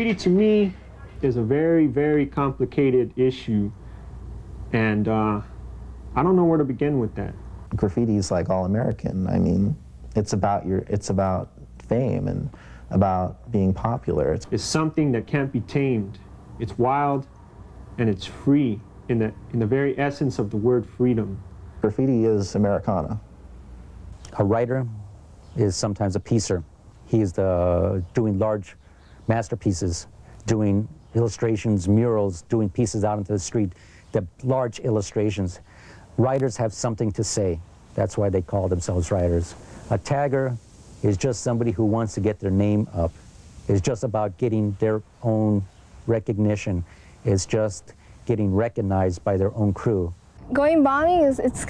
Graffiti to me is a very, very complicated issue, and I don't know where to begin with that. Graffiti is like all American. I mean, it's about fame and about being popular. It's something that can't be tamed. It's wild and it's free in the very essence of the word freedom. Graffiti is Americana. A writer is sometimes a piecer. He is doing large masterpieces, doing illustrations, murals, doing pieces out into the street, the large illustrations. Writers have something to say. That's why they call themselves writers. A tagger is just somebody who wants to get their name up. It's just about getting their own recognition. It's just getting recognized by their own crew. Going bombing it's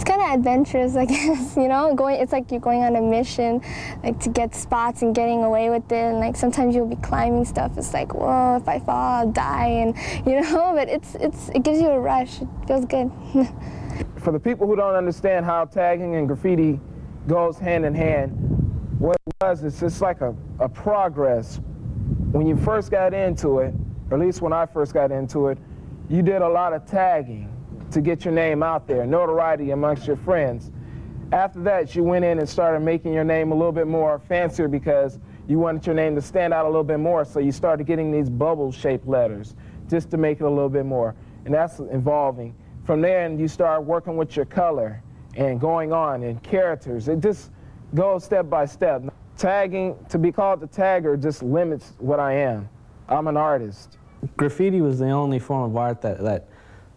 kind of adventurous, I guess, you know? It's like you're going on a mission, like to get spots and getting away with it, and like sometimes you'll be climbing stuff. It's like, whoa, if I fall, I'll die, and you know, but it gives you a rush. It feels good. For the people who don't understand how tagging and graffiti goes hand in hand, what it was, it's just like a progress. When you first got into it, or at least when I first got into it, you did a lot of tagging to get your name out there, notoriety amongst your friends. After that, you went in and started making your name a little bit more fancier because you wanted your name to stand out a little bit more, so you started getting these bubble-shaped letters just to make it a little bit more, and that's evolving. From there, and you start working with your color and going on and characters. It just goes step by step. Tagging, to be called the tagger, just limits what I am. I'm an artist. Graffiti was the only form of art that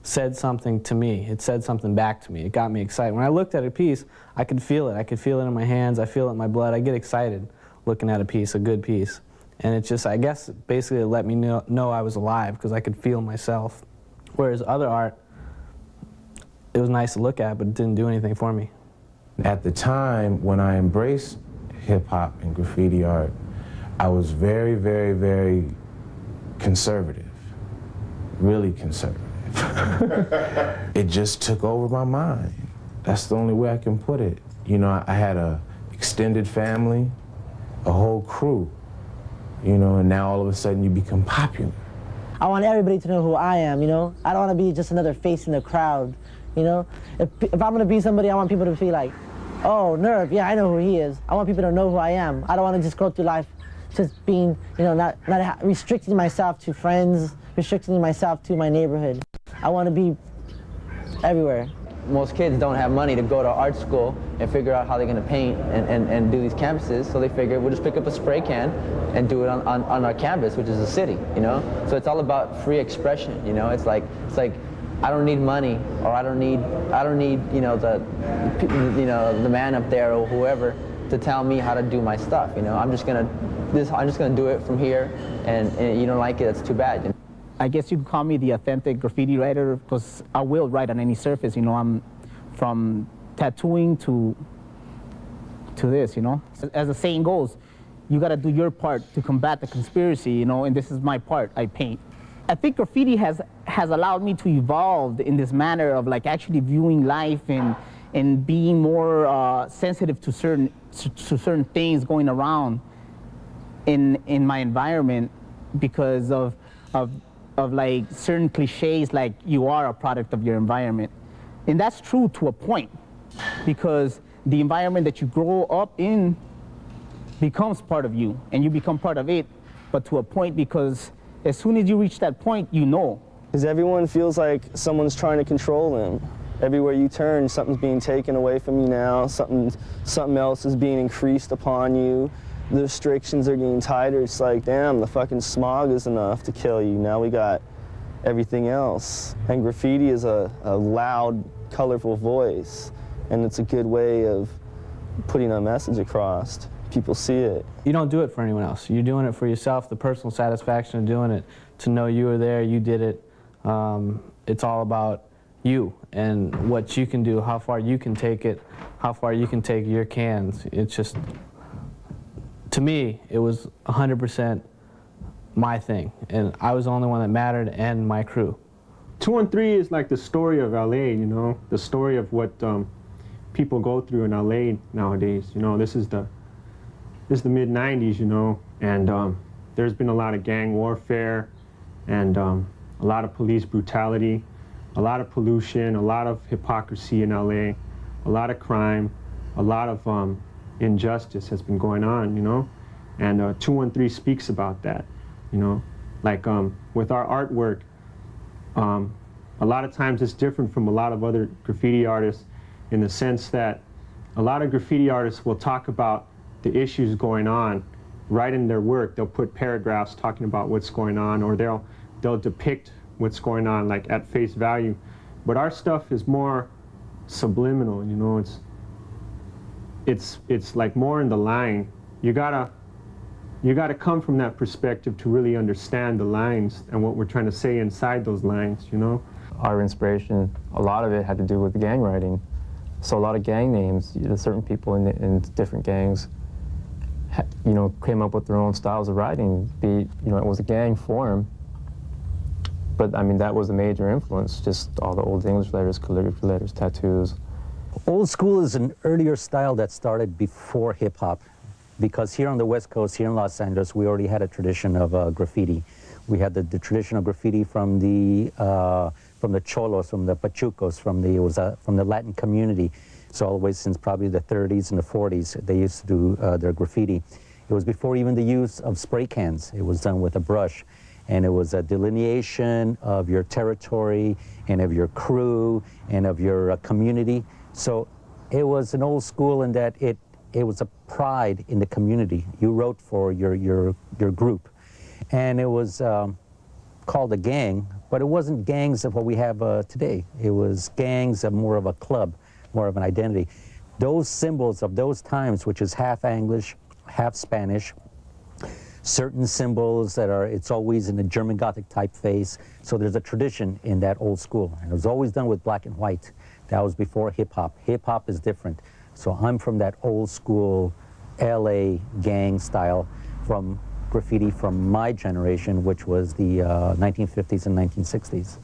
said something to me. It said something back to me. It got me excited. When I looked at a piece, I could feel it. I could feel it in my hands. I feel it in my blood. I get excited looking at a piece, a good piece. And it just, I guess, basically it let me know I was alive because I could feel myself. Whereas other art, it was nice to look at, but it didn't do anything for me. At the time when I embraced hip-hop and graffiti art, I was very, very, very conservative, really conservative. It just took over my mind. That's the only way I can put it. You know, I had a extended family, a whole crew, you know, and now all of a sudden you become popular. I want everybody to know who I am, you know? I don't want to be just another face in the crowd, you know? If I'm going to be somebody, I want people to be like, oh, Nerv, yeah, I know who he is. I want people to know who I am. I don't want to just go through life just being, you know, not restricting myself to friends, restricting myself to my neighborhood. I want to be everywhere. Most kids don't have money to go to art school and figure out how they're going to paint and do these canvases, so they figure we'll just pick up a spray can and do it on our canvas, which is the city, you know? So it's all about free expression, you know? It's like I don't need money, or I don't need you know, the man up there or whoever to tell me how to do my stuff, you know? I'm just gonna do it from here, and you don't like it, that's too bad. I guess you could call me the authentic graffiti writer, because I will write on any surface, you know. I'm from tattooing to this, you know. As the saying goes, you gotta do your part to combat the conspiracy, you know, and this is my part, I paint. I think graffiti has allowed me to evolve in this manner of like actually viewing life and being more sensitive to certain things going around in my environment because of like certain cliches, like you are a product of your environment. And that's true to a point, because the environment that you grow up in becomes part of you and you become part of it, but to a point, because as soon as you reach that point, you know. Because everyone feels like someone's trying to control them. Everywhere you turn, something's being taken away from you now, something else is being increased upon you. The restrictions are getting tighter. It's like, damn, the fucking smog is enough to kill you. Now we got everything else. And graffiti is a loud, colorful voice, and it's a good way of putting a message across. People see it. You don't do it for anyone else. You're doing it for yourself, the personal satisfaction of doing it, to know you were there, you did it. It's all about you and what you can do, how far you can take it, how far you can take your cans. It's just, to me, it was 100% my thing, and I was the only one that mattered, and my crew. 213 is like the story of LA, you know, the story of what people go through in LA nowadays. You know, this is this is the mid-90s, you know, and there's been a lot of gang warfare and a lot of police brutality, a lot of pollution, a lot of hypocrisy in LA, a lot of crime, a lot of injustice has been going on, you know, and 213 speaks about that, you know, like with our artwork, a lot of times it's different from a lot of other graffiti artists in the sense that a lot of graffiti artists will talk about the issues going on right in their work. They'll put paragraphs talking about what's going on, or they'll depict what's going on like at face value. But our stuff is more subliminal, you know, it's like more in the line. You gotta come from that perspective to really understand the lines and what we're trying to say inside those lines, you know? Our inspiration, a lot of it had to do with gang writing. So a lot of gang names, certain people in different gangs, you know, came up with their own styles of writing. It was a gang form, but I mean, that was a major influence, just all the old English letters, calligraphy letters, tattoos. Old school is an earlier style that started before hip hop, because here on the West Coast, here in Los Angeles, we already had a tradition of graffiti. We had the tradition of graffiti from the Cholos, from the Pachucos, from the Latin community. So all the way since probably the 30s and the 40s, they used to do their graffiti. It was before even the use of spray cans. It was done with a brush. And it was a delineation of your territory and of your crew and of your community. So it was an old school in that it was a pride in the community. You wrote for your group. And it was called a gang, but it wasn't gangs of what we have today. It was gangs of more of a club, more of an identity. Those symbols of those times, which is half English, half Spanish, certain symbols that it's always in a German Gothic typeface. So there's a tradition in that old school. And it was always done with black and white. That was before hip hop. Hip hop is different. So I'm from that old school LA gang style from graffiti from my generation, which was the 1950s and 1960s.